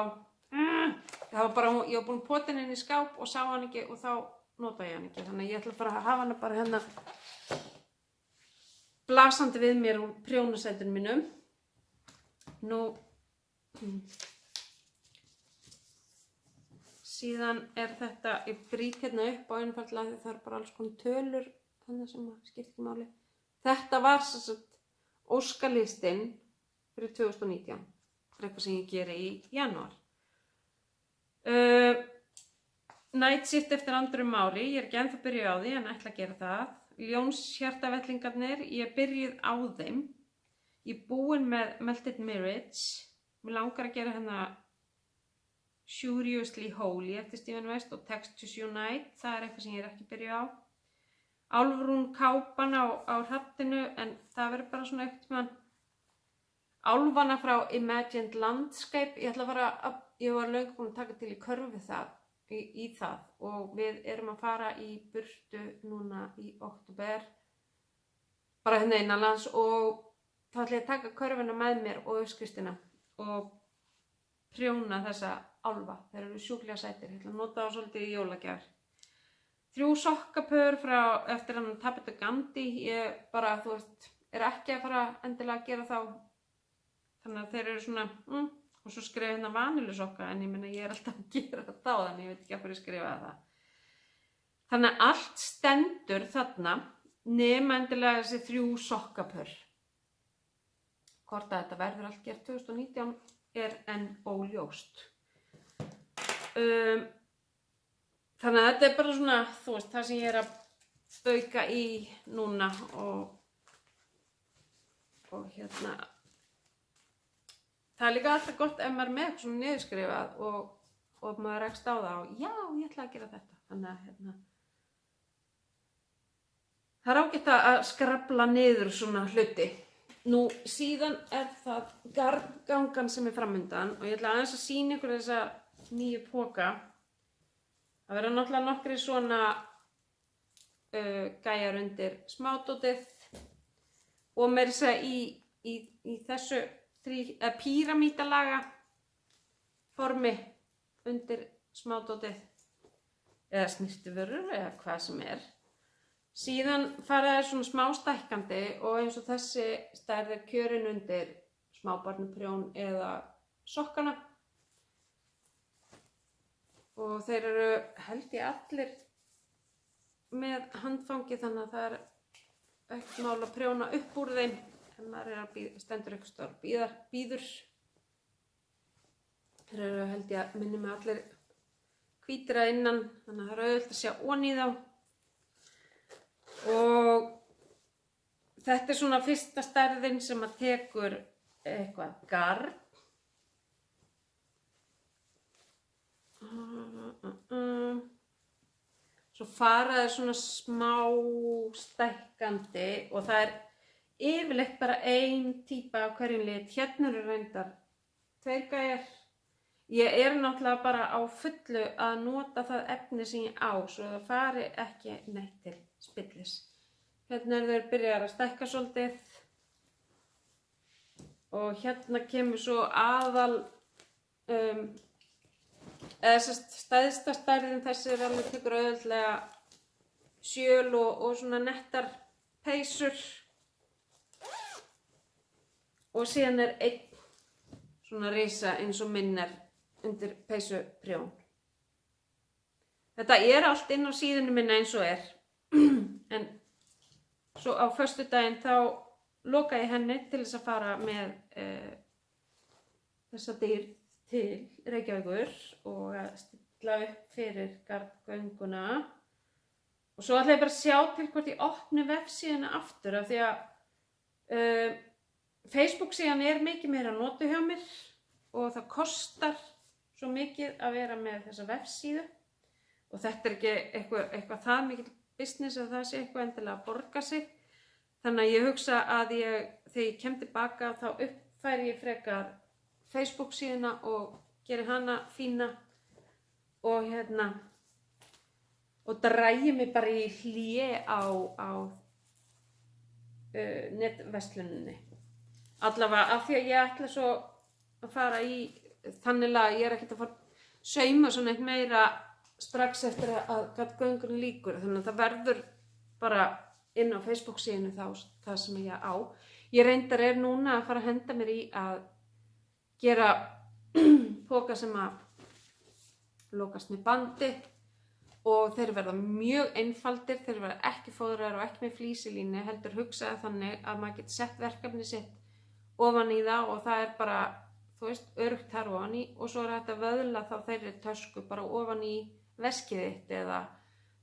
það var bara, ég var búin potin inn í skáp og sá hann ekki og þá nota ég hann ekki. Þannig að ég ætla bara að hafa hann bara blasandi við mér úr prjónusætinu mínum. Nú, síðan er þetta, ég brýt hérna upp á einfaldlega því það er bara alls konar tölur, þannig sem skiptir ekki máli. Þetta var óskalistinn fyrir 2019. Eitthvað sem ég geri í janúar. Night Shift eftir Andru Mári, ég er ekki ennþá byrjuð á því en ætla að gera það. Ljónshjartavettlingarnir, ég er byrjuð á þeim. Ég er búin með Melted Mirage. Mér langar að gera Curiously Holy eftir Stephen West og Textures Unite, það er eitthvað sem ég er ekki byrjuð á. Álfrún kápan á hrattinu en það verður bara svona ekkert með hann. álfana frá Imagined Landscape. Ég var löngu búin að taka til í körfu í það og við erum að fara í burtu núna í október, bara hérna innanlands, og þá ætla ég að taka körfuna með mér og uppskriftina og prjóna þessa álfa. Þeir eru sjúklega sætir. Ég ætla að nota það svolítið í jólagjafir. 3 sokkapör eftir hann Tabitha Gandhi. Ég bara, er ekki að fara endilega að gera þá. Þannig að þeir eru svona, og svo skrifa hérna vanillusokka, en ég meina ég er alltaf að gera það á, þannig ég veit ekki af hverju ég skrifaði það. Þannig að allt stendur þarna nema endilega þessi 3 sokkapör. Hvort að þetta verður allt gert 2019 er enn óljóst. Þannig að þetta er bara svona, það sem ég er að bauka í núna og hérna. Það er líka alltaf gott ef maður er með eitthvað svona niðurskrifað og maður rekst á það og já, ég ætla að gera þetta. Þannig að það er ágætt að skrafla niður svona hluti. Nú síðan er það garðgangan sem er framundan og ég ætla aðeins að sýna ykkur þessa nýju poka. Það verða náttúrulega nokkri svona gæjar undir smádótið og meira að segja í þessu píramítalaga formi undir smádótið eða snyrtivörur eða hvað sem er. Síðan fara þær svona smá stækkandi og eins og þessi stærð er kjörin undir smábarnaprjón eða sokkana. Og þeir eru held ég allir með handfangi þannig að það er ekki mál að prjóna upp úr þeim. En maður er að stendur eitthvað stór bíður. Þeir eru held ég að minni með allir hvítir að innan, þannig að það er auðvitað að sjá ofan í þá. Og þetta er svona fyrsta stærðin sem að tekur eitthvað garn. Svo fara þeir svona smá stækkandi og það er yfirleitt bara ein típa af hverjum lit. Hérna eru reyndar 2 gæjar. Ég er náttúrulega bara á fullu að nota það efni sem ég á svo það fari ekki neitt til spillis. Hérna eru þeir byrjar að stækka svolítið og hérna kemur svo aðal stæðsta stærðin. Þessi er alveg tekur auðveldlega sjöl og svona nettar peysur. Og síðan er einn svona risa eins og minn er undir peysuprjón. Þetta er allt inn á síðunni minna eins og er. En svo á föstudaginn þá loka ég henni til þess að fara með þessa dyr til Reykjavíkur og að stilla upp fyrir garðgönguna. Og svo ætla ég bara að sjá til hvort ég opni vefsíðuna aftur af því að Facebook síðan er mikið meira að nota hjá mér og það kostar svo mikið að vera með þessa vefsíðu og þetta er ekki eitthvað það mikil business að það sé eitthvað endilega að borga sig. Þannig að ég hugsa að þegar ég kem tilbaka þá uppfæri ég frekar Facebook síðuna og geri hana fína og og dragi mig bara í hlé á netversluninni. Allavega af því að ég ætla svo að fara í þannig að ég er ekkert að fara að sauma svona eitt meira strax eftir að göngunni lýkur. Þannig að það verður bara inn á Facebook síðunni það sem ég á. Ég reyndar núna að fara að henda mér í að gera poka sem að lokast með bandi og þeir verða mjög einfaldir, þeir verða ekki fóðraðir og ekki með flísilínu, heldur hugsaði þannig að maður getur sett verkefni sitt ofan í það og það er bara, öruggt þar ofan í og svo er þetta að vöðla þá þeirri tösku bara ofan í veskið þitt eða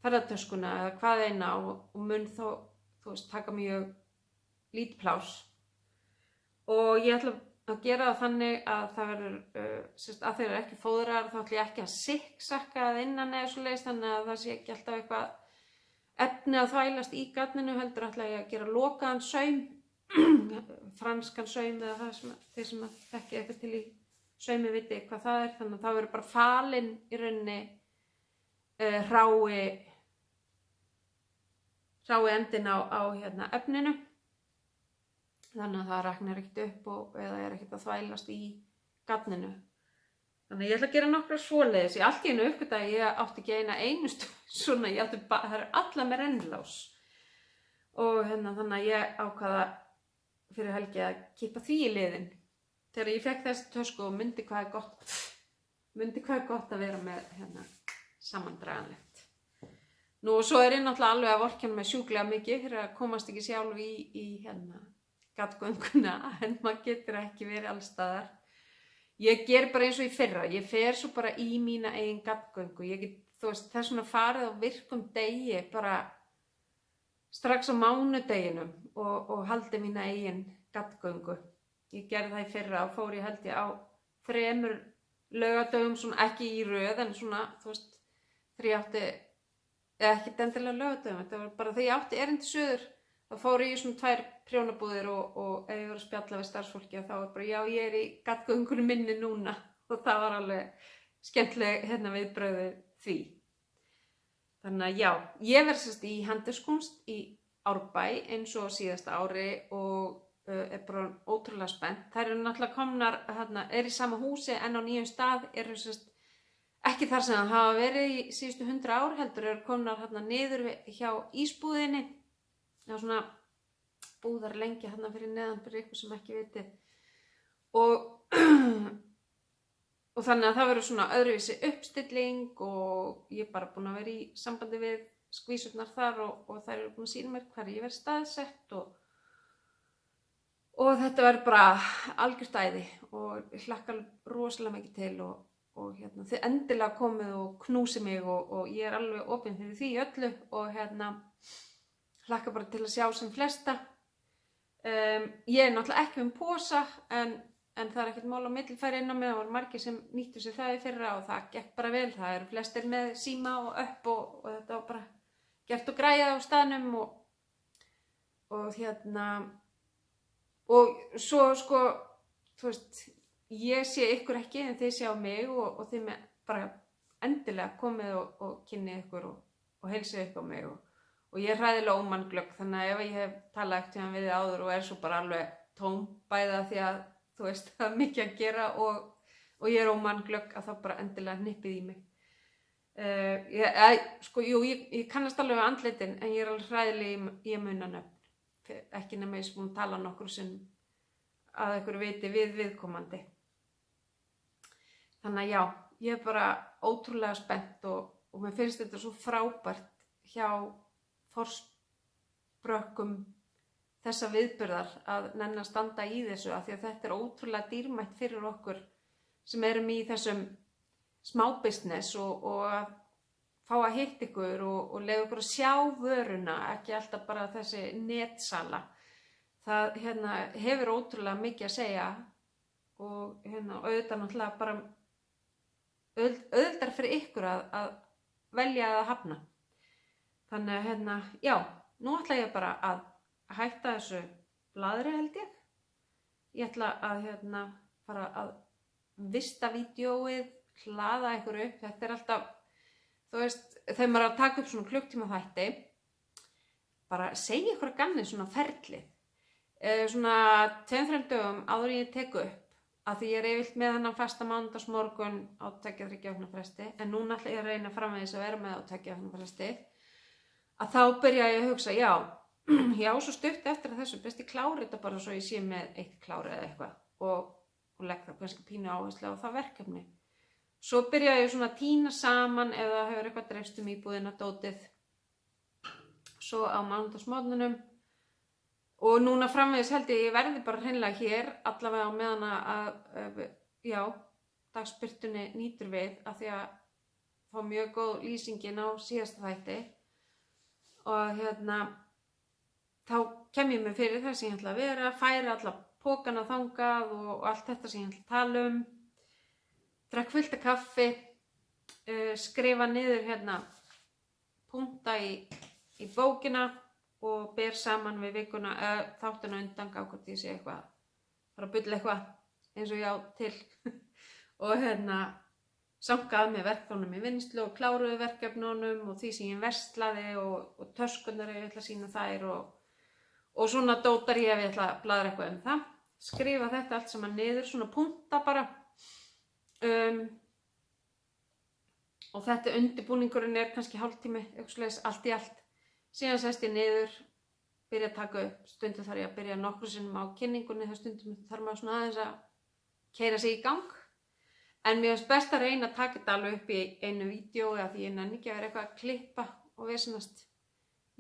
ferðartöskuna eða hvað eina og mun þá, taka mjög lítið pláss. Og ég ætla að gera það þannig að það verður, að þeir eru ekki fóðrar, þá ætla ég ekki að sikksakka að innan eða svoleiðis þannig að það sé ekki alltaf eitthvað efni að þvælast í gatninu, heldur ætla ég að gera lokaðan saum franskan saum eða það sem þeir sem þekki eitthvað til í saumi viti hvað það er, þannig að það verður bara falin í rauninni hrái endin á hérna efninu, þannig að það raknar ekkert upp eða er ekkert að þvælast í gatninu. Þannig að ég ætla að gera nokkra svoleiðis. Ég allt í einu uppgötaði að ég átti ekki eina einustu svona, það eru alla með rennilás. Og þannig að ég ákvaða fyrir helgi að kippa því í liðinn. Þegar ég fekk þessi tösku og myndi hvað er gott að vera með samandraganlegt. Nú og svo er ég náttúrulega alveg að vorkenna með sjúklega mikið fyrir að komast ekki sjálf í gatgönguna, en maður getur ekki verið allstaðar. Ég ger bara eins og í fyrra, ég fer svo bara í mína eigin gatgöngu. Ég get, þess vegna farið á virkum degi bara strax á mánudeginum og haldi mína eigin gatgöngu. Ég gerði það í fyrra og fór ég held ég á 3 laugardögum, svona ekki í röð, en svona, þegar ég átti, eða ekki endilega laugardögum, þetta var bara þegar ég átti erindi suður, þá fór ég í svona 2 prjónabúðir og ef ég var að spjalla við starfsfólki og þá var bara, já, ég er í gatgöngunum minni núna, og það var alveg skemmtileg viðbrögðið því. Þannig að já, ég verð í handverkskunst í Árbæ eins og síðasta ári og er bara ótrúlega spennt. Þær eru náttúrulega komnar, er í sama húsi en á nýjum stað, eru ekki þar sem það hafa verið í síðustu 100 ár, heldur eru komnar niður hjá ísbúðinni. Já, svona búðar lengi fyrir neðan fyrir ykkur sem ekki vitið. Og þannig að það verður svona öðruvísi uppstilling og ég er bara búin að vera í sambandi við skvísurnar þar og þær eru búin að sýna mér hvar ég verð staðsett og þetta verður bara algjört æði og ég hlakka rosalega mikið til og þið endilega komið og knúsið mig og ég er alveg opin fyrir því öllu og hlakka bara til að sjá sem flesta. Ég er náttúrulega ekki posa en það er ekkert mál á millifæri inn á mig, það voru margir sem nýttu sér það í fyrra og það gekk bara vel. Það eru flestir með síma og upp og þetta var bara gert og græjað á staðnum og svo ég sé ykkur ekki en þið sjá mig og þið með bara endilega komið og kynnið ykkur og heilsið upp á mig og ég er hræðilega ómannglögg, þannig að ef ég hef talað ekkert við þið áður og er svo bara alveg tóm bæða því að það er mikið að gera og ég er ómannglögg að þá bara endilega hnippið í mig. Ég kannast alveg við andlitin en ég er alveg hræðileg í að muna nöfn, ekki nema ég sem búin að tala nokkur sem að ykkur viti viðkomandi. Þannig að já, ég er bara ótrúlega spennt og mér finnst þetta svo frábært hjá forsprökkum þessa viðburðar að nenna að standa í þessu af því að þetta er ótrúlega dýrmætt fyrir okkur sem erum í þessum smábusiness og að fá að hitta ykkur og leyfa ykkur að sjá vöruna, ekki alltaf bara þessi netsala. Það hefur ótrúlega mikið að segja og auðvitað náttúrulega bara auðvitað fyrir ykkur að velja að hafna. Þannig að já, nú ætla ég bara að hætta þessu blaðri held ég. Ég ætla að fara að vista vídeóið, hlaða ykkur upp. Þetta er alltaf, þegar maður er að taka upp svona klukktíma þætti, bara segja ykkur að gamni svona ferlið. Svona 2-3 dögum áður en ég tek upp, að því ég er yfirleitt með þennan fasta mánudagsmorgun á 2-3 vikna fresti, en núna ætla ég að reyna framvegis að vera með á 2 vikna fresti, að þá byrja ég að hugsa, já, svo stutt eftir að þessu, best ég klári þetta bara svo ég sé með 1 klári eða eitthvað og legg það kannski pínu áherslu á það verkefni. Svo byrja ég svona að tína saman ef það hefur eitthvað dreifst íbúðina dótið, svo á mánudagsmorgunum. Og núna framvegis held ég verði bara hreinlega hér allavega á meðan að dagsbirtunni nýtur við af því að fá mjög góð lýsingin á síðasta þætti og þá kem ég mig fyrir það sem ég ætla að vera, færi alla pókana þangað og allt þetta sem ég ætla að tala drekk fullt af kaffi, skrifa niður punkta í bókina og ber saman við vikuna, þáttina undan hvort ég sé eitthvað, fara að bulla eitthvað eins og já til og sankaði með verkefnunum í vinnslu og kláruði verkefnunum og því sem ég verslaði og töskunar ég ætla að sýna þær og svona dótar ég ef ég ætla að bladra eitthvað það. Skrifa þetta allt saman niður, svona punkta bara. Og þetta undirbúningurinn kannski hálftími, eitthvað svoleiðis, allt í allt. Síðan sest ég niður, byrja að taka upp, stundum þarf ég að byrja nokkru sinnum á kynningunni, þá stundum þarf maður svona aðeins að keyra sig í gang. En mér finnst best að reyna að taka þetta alveg upp í einu vídeói af því ég nenni ekki að vera eitthvað að klippa og vesenast.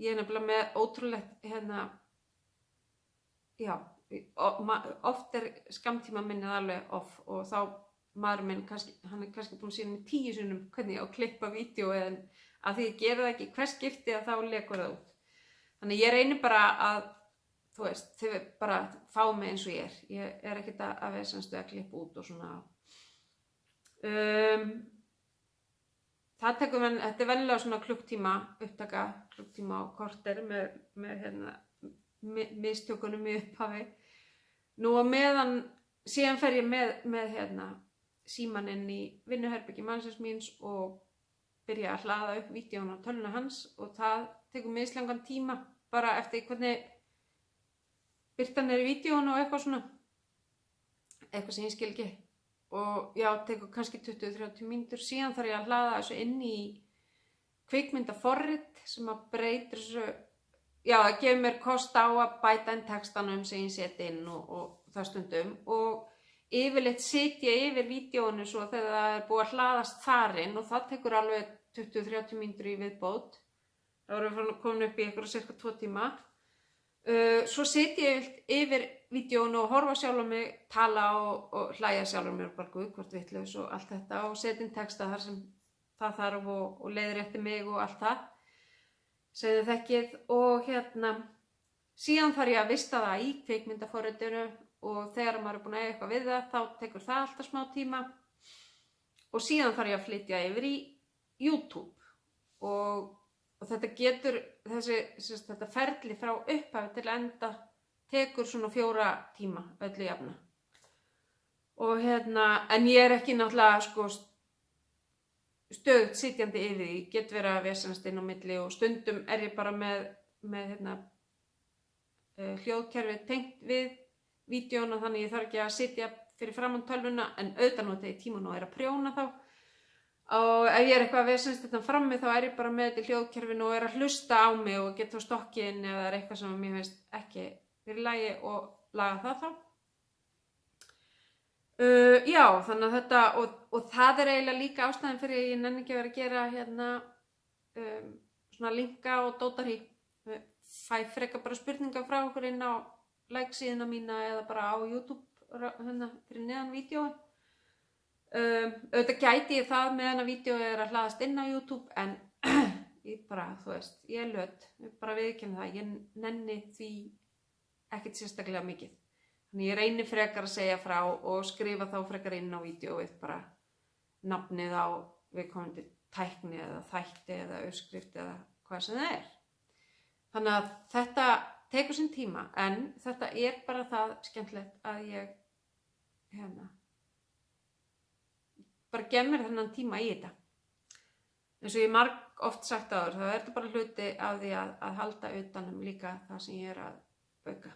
Ég nefnilega með ótrúlegt, oft skammtíma minnið alveg off og þá maður minn, hann kannski búinn að sýna mig 10 sinnum hvernig ég á að klippa vídeói en að því ég gera það ekki hvers skipti að þá lekur það út. Þannig ég reyni bara að, þú veist, þau bara fá mig eins og ég er. Ég er ekkert að vesenast að klippa út og svona. Það tekur þetta venjulega svona klukktíma upptaka, klukktíma á korter með mistjókunum í upphafi. Nú á meðan, síðan fer ég með símann inn í vinnuherbergi mannsins míns og byrja að hlaða upp vídeón á tölvuna hans og það tekur mislangan tíma bara eftir hvernig birtan í vídeónu og eitthvað svona, eitthvað sem ég skil ekki. Og já, tekur kannski 20-30 mínútur, síðan þarf ég að hlaða þessu inn í kvikmyndaforrit sem að breytir þessu, já, það gefur mér kost á að bæta inn textanum sem ég seti inn og það stundum og yfirleitt sit ég yfir vídeónu svo þegar það er búið að hlaðast þar inn og það tekur alveg 20-30 mínútur í viðbót. Það voru komin upp í eitthvað cirka 2 tíma. Svo sit ég yfir vídeónu og horfa sjálf á mig, tala og hlæja sjálf á mér og bara guð hvort vitlaus og allt þetta og setja inn texta þar sem það þarf og leiðrétti mig og allt það sem þið þekkið og síðan þarf ég að vista það í kvikmyndaforritinu og þegar maður er búinn að eiga eitthvað við það þá tekur það alltaf smá tíma og síðan þarf ég að flytja yfir í YouTube og þetta getur, þetta ferli frá upphafi til enda tekur svona 4 tíma öllu jafna. Og en ég er ekki náttúrulega sko stöðugt sitjandi yfir því, ég get verið að vesenast inn á milli og stundum er ég bara með hljóðkerfi tengt við vídeóna þannig ég þarf ekki að sitja fyrir framan tölvuna en auðvitað nota ég tíman og er að prjóna þá. Og ef ég er eitthvað að vesenast þetta frammi þá er ég bara með þetta í hljóðkerfinu og er að hlusta á mig og get þá stokkið inn ef það er eitthvað sem mér finnst ekki fyrir lagi og laga það þá. Já, þannig að þetta, og það er eiginlega líka ástæðan fyrir að ég nenni ekki að vera að gera svona linka og dótar í. Fæ frekar bara spurningar frá okkur inn á like-síðuna mína eða bara á YouTube fyrir neðan vídeóin. Auðvitað gæti ég það meðan að vídeóið er að hlaðast inn á YouTube en ég bara, þú veist, ég er löt, ég bara viðurkenni það, ég nenni því ekkert sérstaklega mikið. Þannig ég reyni frekar að segja frá og skrifa þá frekar inn á vídeóið bara nafnið á viðkomandi tækni eða þætti eða uppskrift eða hvað sem það er. Þannig að þetta tekur sinn tíma en þetta er bara það skemmtilegt að ég bara gef mér þennan tíma í þetta. Eins og ég marg oft sagt áður, þá er þetta bara hluti af því að halda utanum líka það sem ég er að bauka.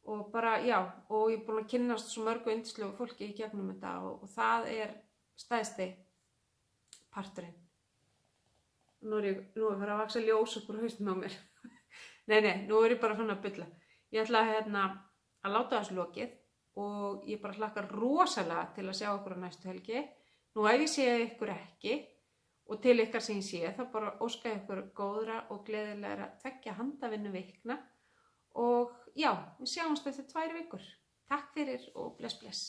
Og bara, já, og ég er búin að kynnast svo mörgu yndislegu fólki í gegnum þetta og það er stærsti parturinn. Nú er farið að vaxa ljós upp úr hausnum á mér. Nei, nú er ég bara fann að bulla. Ég ætla að láta þessu lokið. Og ég bara hlakkar rosalega til að sjá ykkur á næstu helgi. Nú ef ég sé ykkur ekki og til ykkar sem ég sé þá bara óska ykkur góðra og gleðilegra 2 handavinnu vikna og já, við sjáumst eftir 2 vikur. Takk fyrir og bless bless.